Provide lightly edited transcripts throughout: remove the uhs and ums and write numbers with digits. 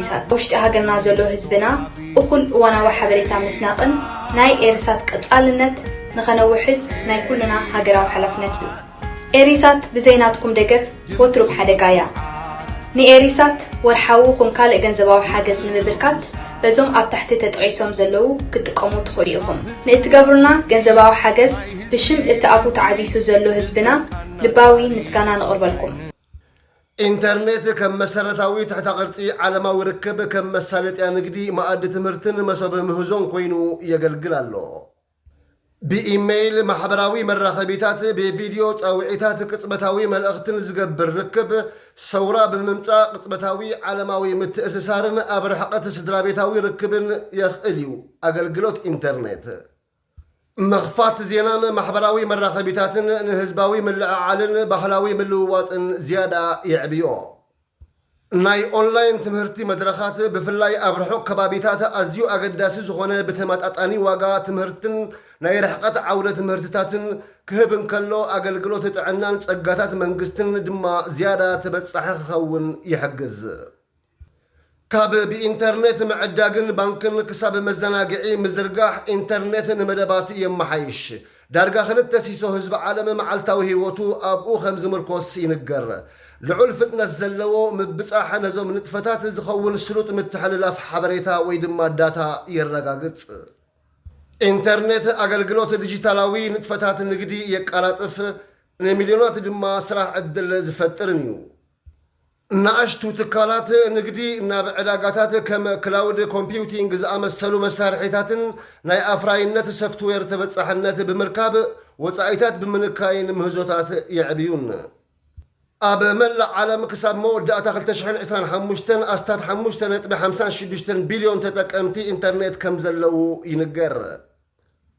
ኤሪሳት ውሽጢ ሃገርና ዘሎ ህዝብና እኩል እዋናዊ ሓበሬታ ምስናቕን ናይ ኤሪሳት ቀጻልነት ንኸነውሕዝ ናይ ኩልና ሃገራዊ ሓላፍነት እዩ። ኤሪሳት ብዘይናትኩም ደገፍ ወትሩ ብሓደጋ እያ። ንኤሪሳት ወርሓዊ ኹም ካልእ ገንዘባዊ ሓገዝ ንምብርካት በዞም ኣብ ታሕቲ ተጠቒሶም ዘለዉ ክትጥቀሙ ትኽእሉ ኢኹም። ንእትገብሩልና ገንዘባዊ ሓገዝ ብሽም እቲ ኣፉ ተዓቢሱ ዘሎ ህዝብና ልባዊ ምስጋና ነቕርበልኩም። ኢንተርኔት ከም መሰረታዊ ትሕተ ቅርፂ ዓለማዊ ርክብ ከም መሳለጥያ ንግዲ ማኣዲ ትምህርትን መሰበ ምህዞን ኮይኑ የገልግል ኣሎ። ብኢሜይል ማሕበራዊ መራኸቢታት ብቪድዮ ፃውዒታት ቅጽበታዊ መልእኽትን ዝገብር ርክብ ሰውራ ብምምጻእ ቅጽበታዊ ዓለማዊ ምትእስሳርን ኣብ ርሕቐት ስድራቤታዊ ርክብን የኽእል እዩ ኣገልግሎት ኢንተርኔት። መኽፋት ዜናን ማሕበራዊ መራኸቢታትን ንህዝባዊ ምልዕዓልን ባህላዊ ምልውዋጥን ዝያዳ የዕብዮ። ናይ ኦንላይን ትምህርቲ መድረኻት ብፍላይ ኣብ ርሑቕ ከባቢታት ኣዝዩ ኣገዳሲ ዝኾነ ብተመጣጣኒ ዋጋ ትምህርትን ናይ ርሕቐት ዓውደ ትምህርትታትን ክህብ እንከሎ ኣገልግሎት ጥዕናን ጸጋታት መንግስትን ድማ ዝያዳ ተበጻሒ ክኸውን ይሕግዝ። ካብ ብኢንተርኔት ምዕዳግን ባንክን ክሳብ መዘናግዒ ምዝርጋሕ ኢንተርኔት ንመደባት የመሓይሽ ዳርጋ ክልተ ሲሶ ህዝቢ ዓለም መዓልታዊ ህይወቱ ኣብኡ ከም ዝምርኮስ ይንገር። ልዑል ፍጥነት ዘለዎ ምብጻሕ ነዞም ንጥፈታት ዝኸውን ስሉጥ ምትሕልላፍ ሓበሬታ ወይ ድማ ዳታ የረጋግጽ። ኢንተርኔት ኣገልግሎት ዲጂታላዊ ንጥፈታት ንግዲ የቃላጥፍ፣ ንሚልዮናት ድማ ስራሕ ዕድል ዝፈጥርን እዩ። ንኣሽቱ ትካላት ንግዲ ናብ ዕዳጋታት ከም ክላውድ ኮምፒውቲንግ ዝኣመሰሉ መሳርሒታትን ናይ ኣፍራይነት ሶፍትዌር ተበጻሕነት ብምርካብ ወፃኢታት ብምንካይን ምህዞታት የዕብዩን። ኣብ መላእ ዓለም ክሳብ መወዳእታ 2025 ኣስታት 5.56 ቢልዮን ተጠቀምቲ ኢንተርኔት ከም ዘለዉ ይንገር።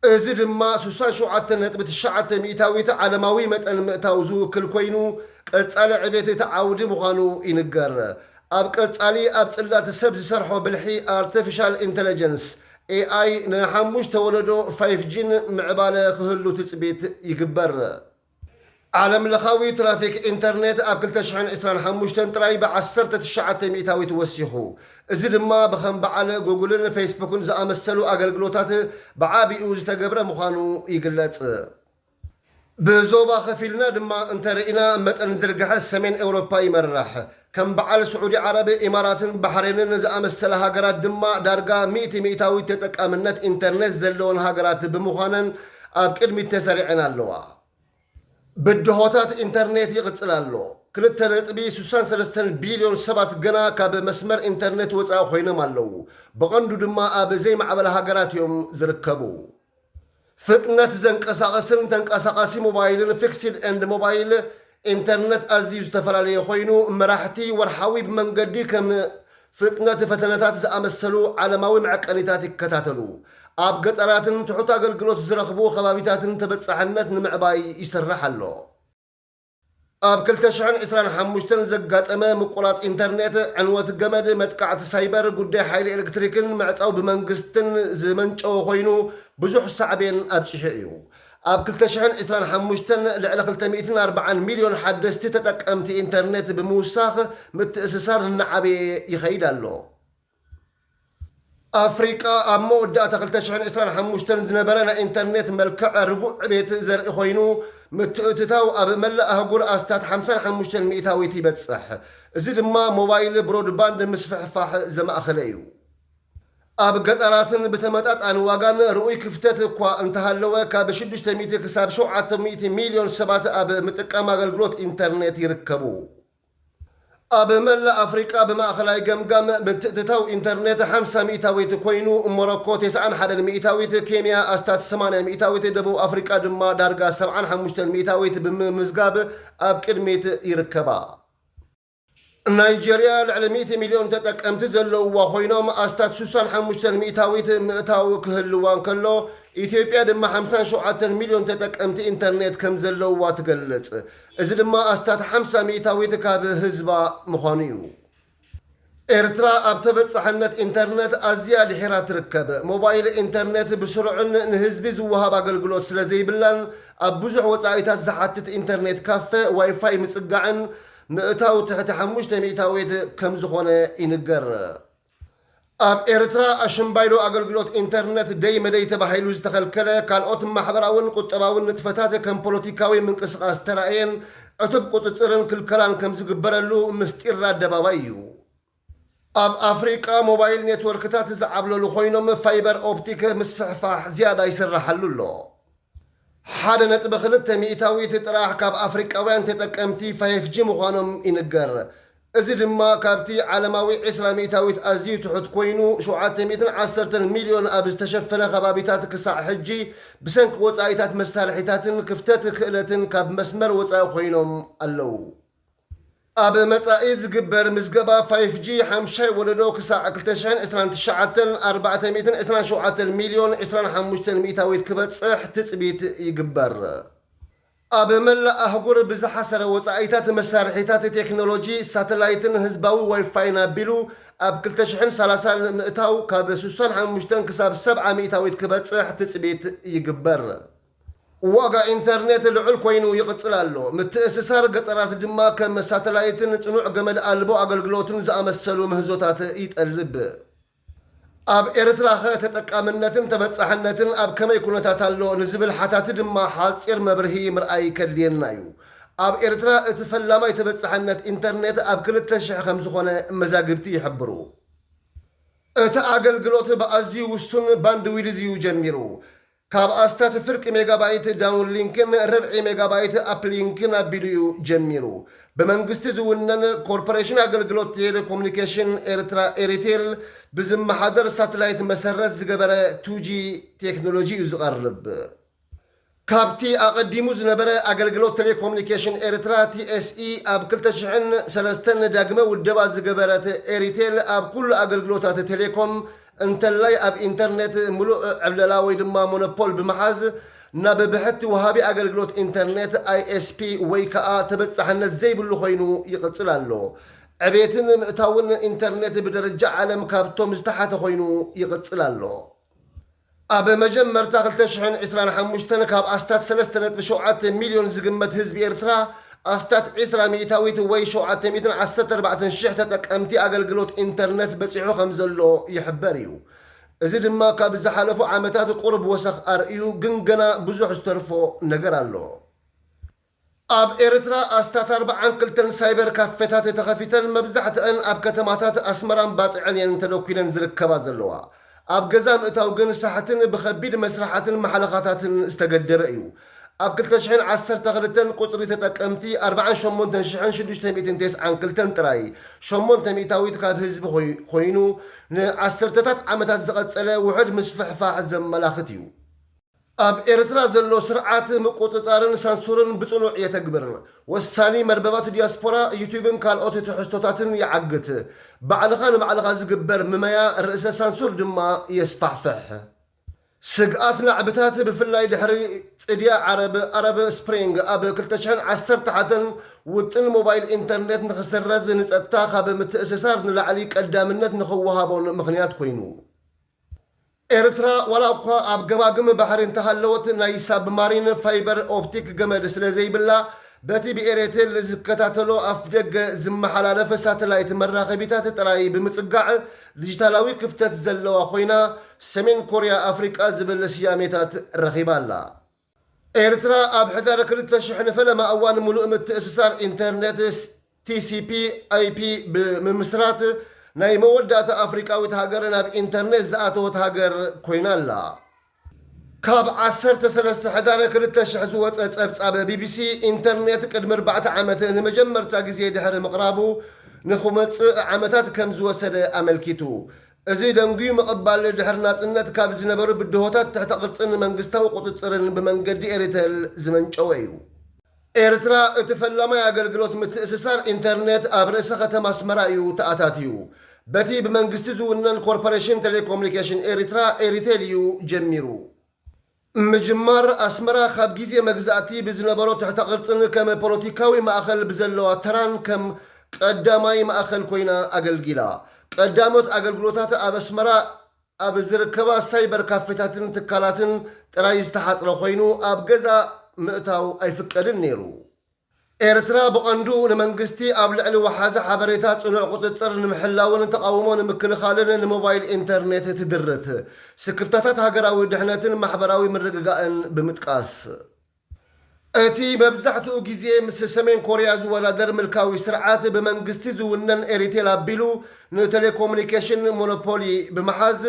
እዚ ድማ 67.9 ሚእታዊት ዓለማዊ መጠን ምእታው ዝውክል ኮይኑ ቀጻሊ ዕቤት እቲ ዓውዲ ምዃኑ ይንገር። ኣብ ቀጻሊ ኣብ ጽላት ሰብ ዝሰርሖ ብልሒ ኣርቲፊሻል ኢንተለጀንስ ኤኣይ ን5 ወለዶ 5ጂን ምዕባለ ክህሉ ትጽቢት ይግበር። ዓለም ለኻዊ ትራፊክ ኢንተርኔት ኣብ 2025 ጥራይ ብ19 ሚእታዊት ወሲኹ። እዚ ድማ ብኸም በዓል ጉግልን ፌስቡክን ዝኣመሰሉ ኣገልግሎታት ብዓቢኡ ዝተገብረ ምዃኑ ይግለጽ። ብዞባ ኸፊልና ድማ እንተርኢና መጠን ዝርግሐ ሰሜን ኤውሮፓ ይመራሕ። ከም በዓል ስዑዲ ዓረብ፣ ኢማራትን ባሕሬንን ዝኣመሰለ ሃገራት ድማ ዳርጋ 100 ሚእታዊት ተጠቃምነት ኢንተርኔት ዘለዎን ሃገራት ብምዃነን ኣብ ቅድሚት ተሰሪዐን ኣለዋ። ብድሆታት ኢንተርኔት ይቕጽል ኣሎ። 2.63 ቢልዮን ሰባት ገና ካብ መስመር ኢንተርኔት ወፃኢ ኮይኖም ኣለዉ። ብቐንዱ ድማ ኣብ ዘይማዕበለ ሃገራት እዮም ዝርከቡ። ፍጥነት ዘንቀሳቐስን ተንቀሳቓሲ ሞባይልን ፊክስድ ኤንድ ሞባይል ኢንተርኔት ኣዝዩ ዝተፈላለየ ኮይኑ መራሕቲ ወርሓዊ ብመንገዲ ከም ፍጥነት ፈተነታት ዝኣመሰሉ ዓለማዊ መዐቀኒታት ይከታተሉ። ኣብ ገጠራትን ትሑት ኣገልግሎት ዝረኽቡ ከባቢታትን ተበጻሕነት ንምዕባይ ይስራሕ ኣሎ። ኣብ 2025 ዘጋጠመ ምቁራጽ ኢንተርኔት ዕንወት ገመድ መጥቃዕቲ ሳይበር ጉዳይ ሓይሊ ኤሌክትሪክን ምዕፃው ብመንግስትን ዝመንጨወ ኮይኑ ብዙሕ ሳዕቤን ኣብፅሑ እዩ። ኣብ 2025 ልዕሊ 240 ሚልዮን ሓደስቲ ተጠቀምቲ ኢንተርኔት ብምውሳኽ ምትእስሳር ንዓበየ ይኸይድ ኣሎ። ኣፍሪቃ ኣብ መወዳእታ 2025 ዝነበረ ናይ ኢንተርኔት መልክዕ ርጉዕ ዕቤት ዘርኢ ኮይኑ ምትእትታው ኣብ መላእ ኣህጉር ኣስታት 55 ሚእታዊት ይበጽሕ። እዚ ድማ ሞባይል ብሮድባንድ ምስፍሕፋሕ ዘማእኸለ እዩ። ኣብ ገጠራትን ብተመጣጣኒ ዋጋን ርኡይ ክፍተት እኳ እንተሃለወ ካብ 600 ክሳብ 700 ሚልዮን ሰባት ኣብ ምጥቃም ኣገልግሎት ኢንተርኔት ይርከቡ። ኣብ መላእ ኣፍሪቃ ብማእኸላይ ገምጋም ምትእትታው ኢንተርኔት 50 ሚእታዊት ኮይኑ ሞሮኮ 91 ሚእታዊት፣ ኬንያ ኣስታት 80 ሚእታዊት፣ ደቡብ ኣፍሪቃ ድማ ዳርጋ 75 ሚእታዊት ብምምዝጋብ ኣብ ቅድሚት ይርከባ። ናይጀርያ ልዕሊ 100 ሚልዮን ተጠቀምቲ ዘለውዋ ኮይኖም ኣስታት 65 ሚእታዊት ምእታው ክህልዋ እንከሎ ኢትዮጵያ ድማ 57 ሚልዮን ተጠቀምቲ ኢንተርኔት ከም ዘለውዋ ትገልጽ። እዚ ድማ ኣስታት 50 ሚእታዊት ካብ ህዝባ ምዃኑ እዩ። ኤርትራ ኣብ ተበጻሕነት ኢንተርኔት ኣዝያ ድሒራ ትርከብ። ሞባይል ኢንተርኔት ብስሩዕን ንህዝቢ ዝወሃብ ኣገልግሎት ስለ ዘይብላን ኣብ ብዙሕ ወፃኢታት ዝሓትት ኢንተርኔት ካፌ ዋይፋይ ምጽጋዕን ምእታው ትሕቲ 5 ሚእታዊት ከም ዝኾነ ይንገር። ኣብ ኤርትራ ኣሽምባይዶ ኣገልግሎት ኢንተርኔት ደይ መደይ ተባሂሉ ዝተኸልከለ ካልኦት ማሕበራውን ቁጠባውን ንጥፈታት ከም ፖለቲካዊ ምንቅስቓስ ተራእየን ዕቱብ ቁፅፅርን ክልከላን ከም ዝግበረሉ ምስጢር ኣደባባይ እዩ። ኣብ ኣፍሪቃ ሞባይል ኔትወርክታት ዝዓብለሉ ኮይኖም ፋይበር ኦፕቲክ ምስፍሕፋሕ ዝያዳ ይስራሓሉ ኣሎ። 1.2 ሚእታዊት ጥራሕ ካብ ኣፍሪቃውያን ተጠቀምቲ 5G ምዃኖም ይንገር። እዚ ድማ ካብቲ ዓለማዊ 20 ሚእታዊት ኣዝዩ ትሑት ኮይኑ 710 ሚልዮን ኣብ ዝተሸፈነ ከባቢታት ክሳዕ ሕጂ ብሰንኪ ወፃኢታት መሳርሒታትን ክፍተት ክእለትን ካብ መስመር ወፃኢ ኮይኖም ኣለው። ኣብ መጻኢ ዝግበር ምዝገባ 5G 5 ወለዶ ክሳዕ 2029 427 ሚልዮን 25 ሚእታዊት ክበፅሕ ትፅቢት ይግበር። ኣብ መላእ ኣህጉር ብዝሓሰረ ወፃኢታት መሳርሒታት ቴክኖሎጂ ሳተላይትን ህዝባዊ ዋይፋይን ኣቢሉ ኣብ 2030 ምእታው ካብ 65 ክሳብ 70 ሚእታዊት ክበፅሕ ትፅቢት ይግበር። ዋጋ ኢንተርኔት ልዑል ኮይኑ ይቕፅል ኣሎ። ምትእስሳር ገጠራት ድማ ከም ሳተላይትን ጽኑዕ ገመድ ኣልቦ ኣገልግሎትን ዝኣመሰሉ ምህዞታት ይጠልብ። ኣብ ኤርትራ ተጠቃምነትን ተበጻሕነትን ኣብ ከመይ ኩነታት ኣሎ ንዝብል ሓታት ድማ ሓፂር መብርሂ ምርኣይ ከድልየና እዩ። ኣብ ኤርትራ እቲ ፈላማይ ተበጻሕነት ኢንተርኔት ኣብ 2000 ከም ዝኾነ መዛግብቲ ይሕብሩ። እቲ ኣገልግሎት ብኣዝዩ ውሱን ባንድዊድዝ እዩ ጀሚሩ። ካብ ኣስታት ፍርቂ ሜጋባይት ዳውንሊንክን 40 ሜጋባይት ኣፕሊንክን ኣቢሉ እዩ ጀሚሩ። ብመንግስቲ ዝውነን ኮርፖሬሽን ኣገልግሎት ቴሌኮሙኒኬሽን ኤርትራ ኤሪቴል ብዝመሓደር ሳተላይት መሰረት ዝገበረ 2G ቴክኖሎጂ እዩ ዝቐርብ። ካብቲ ኣቐዲሙ ዝነበረ ኣገልግሎት ቴሌኮሙኒኬሽን ኤርትራ TSE ኣብ 2003 ዳግመ ውደባ ዝገበረት ኤሪቴል ኣብ ኩሉ ኣገልግሎታት ቴሌኮም እንተላይ ኣብ ኢንተርኔት ሙሉእ ዕብለላ ወይ ድማ ሞኖፖል ብምሓዝ ናብ ብሕቲ ወሃቢ ኣገልግሎት ኢንተርኔት ISP ወይ ከዓ ተበጻሕነት ዘይብሉ ኮይኑ ይቕፅል ኣሎ። ዕቤትን ምእታውን ኢንተርኔት ብደረጃ ዓለም ካብቶም ዝተሓተ ኮይኑ ይቕፅል ኣሎ። ኣብ መጀመርታ 2025 ካብ ኣስታት 3.7 ሚልዮን ዝግመት ህዝቢ ኤርትራ ኣስታት 20 ሚእታዊት ወይ 714,000 ተጠቀምቲ ኣገልግሎት ኢንተርኔት በፂሑ ከም ዘሎ ይሕበር እዩ። እዚ ድማ ካብ ዝሓለፉ ዓመታት ቁርብ ወሰኽ ኣርእዩ ግን ገና ብዙሕ ዝተርፎ ነገር ኣሎ። ኣብ ኤርትራ ኣስታት 42 ሳይበር ካፌታት ተኸፊተን መብዛሕትአን ኣብ ከተማታት ኣስመራን ባፅዐን እየን ተደኲነን ዝርከባ ዘለዋ። ኣብ ገዛ ምእታው ግን ሳሕትን ብኸቢድ መስራሓትን መሓለኻታትን ዝተገደበ እዩ። ኣብ 2012 ቁፅሪ ተጠቀምቲ 48,692 ጥራይ 8 ሚእታዊት ካብ ህዝቢ ኮይኑ ንዓሰርተታት ዓመታት ዝቐፀለ ውሕድ ምስፍሕፋሕ ዘመላኽት እዩ። ኣብ ኤርትራ ዘሎ ስርዓት ምቁፅፃርን ሳንሱርን ብፅኑዕ የተግብር። ወሳኒ መርበባት ዲያስፖራ ዩቲብን ካልኦት ትሕዝቶታትን ይዓግት። ባዕልኻ ንባዕልኻ ዝግበር ምመያ ርእሰ ሳንሱር ድማ የስፋሕፍሕ። ስግኣት ናዕብታት ብፍላይ ድሕሪ ጽድያ ዓረብ ስፕሪንግ ኣብ 2011 ውጥን ሞባይል ኢንተርኔት ንኽስረዝ ንጸጥታ ካብ ምትእስሳር ንላዕሊ ቀዳምነት ንኽወሃቦን ምኽንያት ኮይኑ ኤርትራ ዋላ እኳ ኣብ ገባግም ባሕሪ እንተሃለወት ናይ ሳብማሪን ፋይበር ኦፕቲክ ገመድ ስለ ዘይብላ በቲ ብኤርቴል ዝከታተሎ ኣፍ ደገ ዝመሓላለፈ ሳተላይት መራኸቢታት ጥራይ ብምጽጋዕ ዲጂታላዊ ክፍተት ዘለዋ ኮይና ሰሜን ኮርያ ኣፍሪቃ ዝብል ስያሜታት ረኺባ ኣላ። ኤርትራ ኣብ ሕዳር 2000 ንፈለማ እዋን ሙሉእ ምትእስሳር ኢንተርኔት TCP IP ብምምስራት ናይ መወዳእታ ኣፍሪቃዊት ሃገር ናብ ኢንተርኔት ዝኣተወት ሃገር ኮይና ኣላ። ካብ 13 ሕዳር 2000 ዝወፀ ጸብጻብ BBC ኢንተርኔት ቅድሚ 4 ዓመት ንመጀመርታ ግዜ ድሕሪ ምቕራቡ ንኽመጽእ ዓመታት ከም ዝወሰደ ኣመልኪቱ እዚ ደንጉዩ ምቕባል ድሕሪ ናጽነት ካብ ዝነበሩ ብድሆታት ትሕተ ቅርጽን መንግስታዊ ቁፅፅርን ብመንገዲ ኤርቴል ዝመንጨወ እዩ። ኤርትራ እቲ ፈላማይ ኣገልግሎት ምትእስሳር ኢንተርኔት ኣብ ርእሰ ከተማ ኣስመራ እዩ ተኣታትዩ። በቲ ብመንግስቲ ዝውነን ኮርፖሬሽን ቴሌኮሙኒኬሽን ኤርትራ ኤሪቴል እዩ ጀሚሩ። ምጅማር ኣስመራ ካብ ግዜ መግዛእቲ ብዝነበሮ ትሕተ ቅርጽን ከም ፖለቲካዊ ማእኸል ብዘለዋ ተራን ከም ቀዳማይ ማእኸል ኮይና ኣገልጊላ። ቀዳሞት ኣገልግሎታት ኣብ ኣስመራ ኣብ ዝርከባ ሳይበር ካፌታትን ትካላትን ጥራይ ዝተሓፅረ ኮይኑ ኣብ ገዛ ምእታው ኣይፍቀድን ነይሩ። ኤርትራ ብቐንዱ ንመንግስቲ ኣብ ልዕሊ ወሓዚ ሓበሬታ ጽኑዕ ቁፅጥር ንምሕላውን ተቃውሞን ንምክልኻልን ንሞባይል ኢንተርኔት ትድርት ስክፍታታት ሃገራዊ ድሕነትን ማሕበራዊ ምርግጋእን ብምጥቃስ እቲ መብዛሕትኡ ግዜ ምስ ሰሜን ኮርያ ዝወዳደር ምልካዊ ስርዓት ብመንግስቲ ዝውነን ኤሪቴል ኣቢሉ ንቴሌኮሙኒኬሽን ሞኖፖሊ ብምሓዝ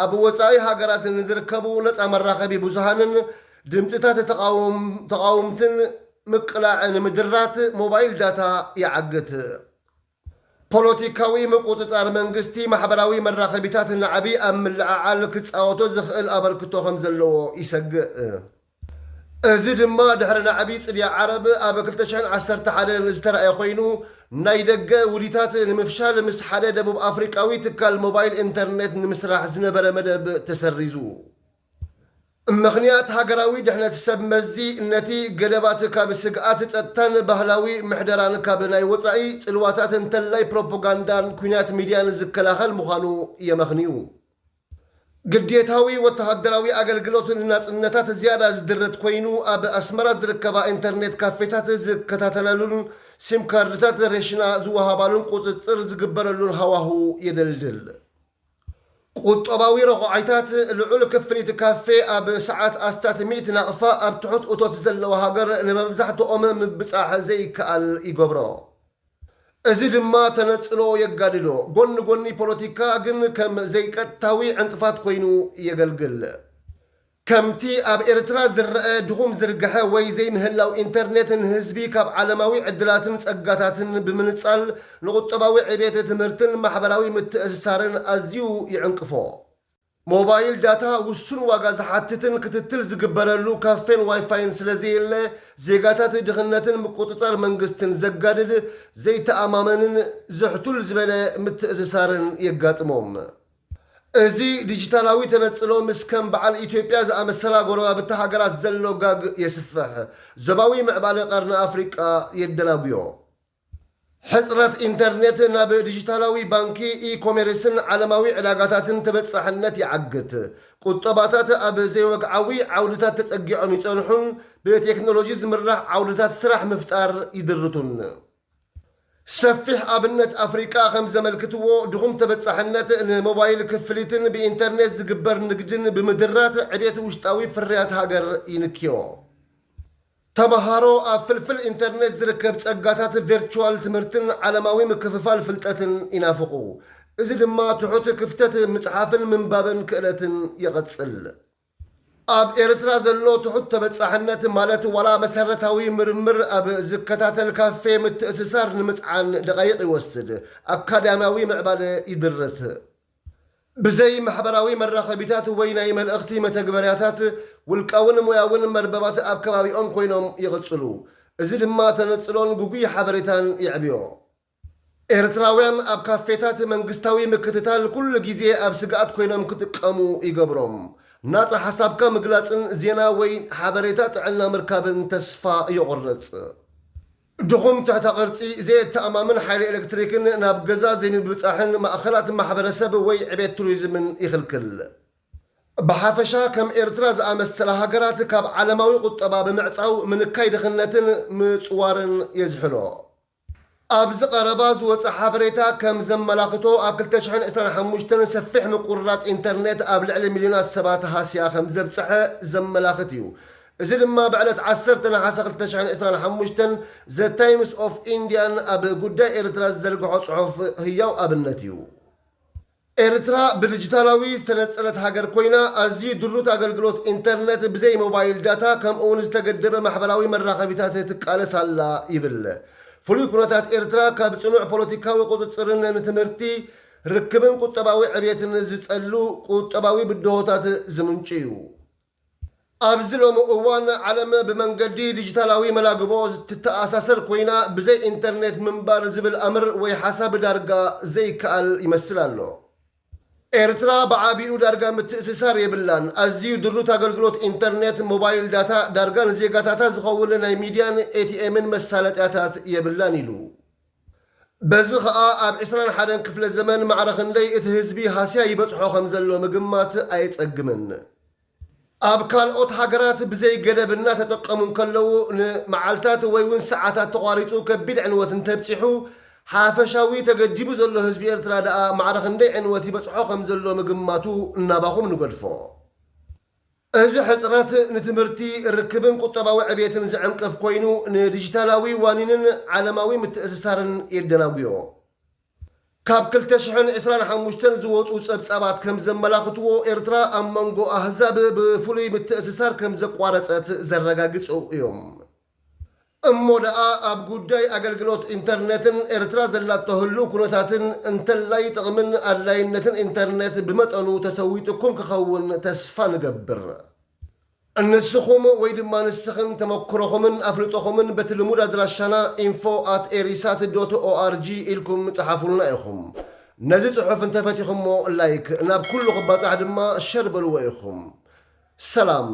ኣብ ወፃኢ ሃገራት ንዝርከቡ ነፃ መራኸቢ ብዙሃንን ድምፅታት ተቃውምትን ምቅላዕ ንምድራት ሞባይል ዳታ ይዓግት ፖለቲካዊ ምቁፅፃር መንግስቲ ማሕበራዊ መራኸቢታት ንዓቢ ኣብ ምልዓዓል ክፃወቶ ዝኽእል ኣበርክቶ ከም ዘለዎ ይሰግእ እዚ ድማ ድሕሪ ናዕቢ ፅድያ ዓረብ ኣብ 2011 ዝተረኣየ ኮይኑ ናይ ደገ ውዲታት ንምፍሻል ምስ ሓደ ደቡብ ኣፍሪቃዊ ትካል ሞባይል ኢንተርኔት ንምስራሕ ዝነበረ መደብ ተሰሪዙ ምኽንያት ሃገራዊ ድሕነት ሰብ መዚ ነቲ ገደባት ካብ ስግኣት ጸጥታን ባህላዊ ምሕደራን ካብ ናይ ወፃኢ ጽልዋታት እንተላይ ፕሮፓጋንዳን ኩናት ሚድያን ዝከላኸል ምዃኑ የመኽንዩ ግዴታዊ ወተሃደራዊ ኣገልግሎትን ናጽነታት ዝያዳ ዝድረት ኮይኑ ኣብ ኣስመራ ዝርከባ ኢንተርኔት ካፌታት ዝከታተለሉን ሲም ካርድታት ሬሽና ዝወሃባሉን ቁፅፅር ዝግበረሉን ሃዋሁ የደልድል ቁጠባዊ ረቑዓይታት ልዑል ክፍሊት ካፌ ኣብ ሰዓት ኣስታት 100 ናቕፋ ኣብ ትሑት እቶት ዘለዎ ሃገር ንመብዛሕትኦም ምብፃሕ ዘይከኣል ይገብሮ እዚ ድማ ተነፅሎ የጋድዶ ጎኒ ጎኒ ፖለቲካ ግን ከም ዘይቀጥታዊ ዕንቅፋት ኮይኑ የገልግል ከምቲ ኣብ ኤርትራ ዝረአ ድኹም ዝርግሐ ወይ ዘይምህላው ኢንተርኔት ንህዝቢ ካብ ዓለማዊ ዕድላትን ጸጋታትን ብምንጻል ንቁጠባዊ ዕቤት ትምህርትን ማሕበራዊ ምትእስሳርን ኣዝዩ ይዕንቅፎ ሞባይል ዳታ ውሱን ዋጋ ዝሓትትን ክትትል ዝግበረሉ ካፌን ዋይፋይን ስለዘየለ ዜጋታት ድኽነትን ምቁፅፃር መንግስትን ዘጋድድ ዘይተኣማመንን ዝሕቱል ዝበለ ምትእስሳርን የጋጥሞም እዚ ዲጂታላዊ ተነፅሎ ምስ ከም በዓል ኢትዮጵያ ዝኣመሰላ ጎረባብቲ ሃገራት ዘሎ ጋግ የስፍሕ ዞባዊ ምዕባለ ቀርኒ ኣፍሪቃ የደናጉዮ ሕፅረት ኢንተርኔት ናብ ዲጂታላዊ ባንኪ ኢኮሜርስን ዓለማዊ ዕዳጋታትን ተበፃሕነት ይዓግት ቁጠባታት ኣብ ዘይወግዓዊ ዓውድታት ተፀጊዖም ይፀንሑን ብቴክኖሎጂ ዝምራሕ ዓውድታት ስራሕ ምፍጣር ይድርቱን ሰፊሕ ኣብነት ኣፍሪቃ ከም ዘመልክትዎ ድኹም ተበፃሕነት ንሞባይል ክፍሊትን ብኢንተርኔት ዝግበር ንግድን ብምድራት ዕቤት ውሽጣዊ ፍርያት ሃገር ይንክዮ ተምሃሮ ኣብ ፍልፍል ኢንተርኔት ዝርከብ ጸጋታት ቨርቹዋል ትምህርትን ዓለማዊ ምክፍፋል ፍልጠትን ይናፍቑ እዚ ድማ ትሑት ክፍተት ምፅሓፍን ምንባብን ክእለትን ይቐፅል ኣብ ኤርትራ ዘሎ ትሑት ተበፃሕነት ማለት ዋላ መሰረታዊ ምርምር ኣብ ዝከታተል ካፌ ምትእስሳር ንምፅዓን ደቃይቕ ይወስድ ኣካዳምያዊ ምዕባለ ይድርት ብዘይ ማሕበራዊ መራኸቢታት ወይ ናይ መልእኽቲ መተግበርያታት ውልቃውን ሞያውን መርበባት ኣብ ከባቢኦም ኮይኖም ይቕፅሉ እዚ ድማ ተነፅሎን ጉጉይ ሓበሬታን ይዕብዮ ኤርትራውያን ኣብ ካፌታት መንግስታዊ ምክትታል ኩሉ ግዜ ኣብ ስግኣት ኮይኖም ክጥቀሙ ይገብሮም ናፃ ሓሳብካ ምግላፅን ዜና ወይ ሓበሬታ ጥዕና ምርካብን ተስፋ ይቑርፅ ድኹም ትሕተ ቅርፂ ዘየተኣማምን ሓይሊ ኤሌክትሪክን ናብ ገዛ ዘይምብፃሕን ማእኸላት ማሕበረሰብ ወይ ዕቤት ቱሪዝምን ይኽልክል ብሓፈሻ ከም ኤርትራ ዝኣመሰላ ሃገራት ካብ ዓለማዊ ቁጠባ ብምዕፃው ምንካይ ድኽነትን ምፅዋርን የዝሕሎ ኣብዚ ቀረባ ዝወፀ ሓበሬታ ከም ዘመላኽቶ ኣብ 2025 ሰፊሕ ምቁርራፅ ኢንተርኔት ኣብ ልዕሊ ሚልዮናት ሰባት ሃስያ ከም ዘብፅሐ ዘመላኽት እዩ እዚ ድማ ብዕለት 10 ናሓሰ 2025 ዘ ታይምስ ኦፍ ኢንድያን ኣብ ጉዳይ ኤርትራ ዝዘርግሖ ፅሑፍ ህያው ኣብነት እዩ ኤርትራ ብዲጂታላዊ ዝተነፀለት ሃገር ኮይና ኣዝዩ ድሩት ኣገልግሎት ኢንተርኔት ብዘይ ሞባይል ዳታ ከምኡውን ዝተገደበ ማሕበራዊ መራኸቢታት ትቃለስ ኣላ ይብል ፍሉይ ኩነታት ኤርትራ ካብ ጽኑዕ ፖለቲካዊ ቁፅፅርን ንትምህርቲ ርክብን ቁጠባዊ ዕብየትን ዝጸሉ ቁጠባዊ ብድሆታት ዝምንጭ እዩ ኣብዚ ሎሚ እዋን ዓለም ብመንገዲ ዲጂታላዊ መላግቦ ትተኣሳሰር ኮይና ብዘይ ኢንተርኔት ምንባር ዝብል ኣምር ወይ ሓሳብ ዳርጋ ዘይከኣል ይመስል ኣሎ ኤርትራ ብዓቢኡ ዳርጋ ምትእስሳር የብላን ኣዝዩ ድሩት ኣገልግሎት ኢንተርኔት ሞባይል ዳታ ዳርጋ ንዜጋታታ ዝኸውን ናይ ሚድያን ኤቲኤምን መሳለጥያታት የብላን ኢሉ በዚ ከዓ ኣብ 21 ክፍለ ዘመን ማዕረ ክንደይ እቲ ህዝቢ ሃስያ ይበፅሖ ከም ዘሎ ምግማት ኣይፀግምን ካልኦት ሃገራት ብዘይ ገደብና ተጠቀሙን ከለው ንመዓልታት ወይ እውን ሰዓታት ተቋሪጹ ከቢድ ዕንወት እንተብፂሑ ሓፈሻዊ ተገዲቡ ዘሎ ህዝቢ ኤርትራ ደኣ ማዕረኽ እንደይ ዕንወት ይበፅሖ ከም ዘሎ ምግማቱ እናባኹም ንገድፎ እዚ ሕፅረት ንትምህርቲ ርክብን ቁጠባዊ ዕብየትን ዝዕንቅፍ ኮይኑ ንዲጂታላዊ ዋኒንን ዓለማዊ ምትእስሳርን የደናጉዮ ካብ 2025 ዝወፁ ጸብጻባት ከም ዘመላኽትዎ ኤርትራ ኣብ መንጎ ኣህዛብ ብፍሉይ ምትእስሳር ከም ዘቋረፀት ዘረጋግፁ እዮም እሞ ደኣ ኣብ ጉዳይ ኣገልግሎት ኢንተርኔትን ኤርትራ ዘላቶ ህልው ኩነታትን እንተላይ ጥቕምን ኣድላይነትን ኢንተርኔት ብመጠኑ ተሰዊጥኩም ክኸውን ተስፋ ንገብር ንስኹም ወይ ድማ ንስኽን ተመክሮኹምን ኣፍልጦኹምን በቲ ልሙድ ኣድራሻና info@erisat.org ኢልኩም ጽሓፉልና ኢኹም ነዚ ጽሑፍ እንተፈቲኹሞ ላይክ ናብ ኩሉ ክባጻሕ ድማ ሸር በልዎ ኢኹም ሰላም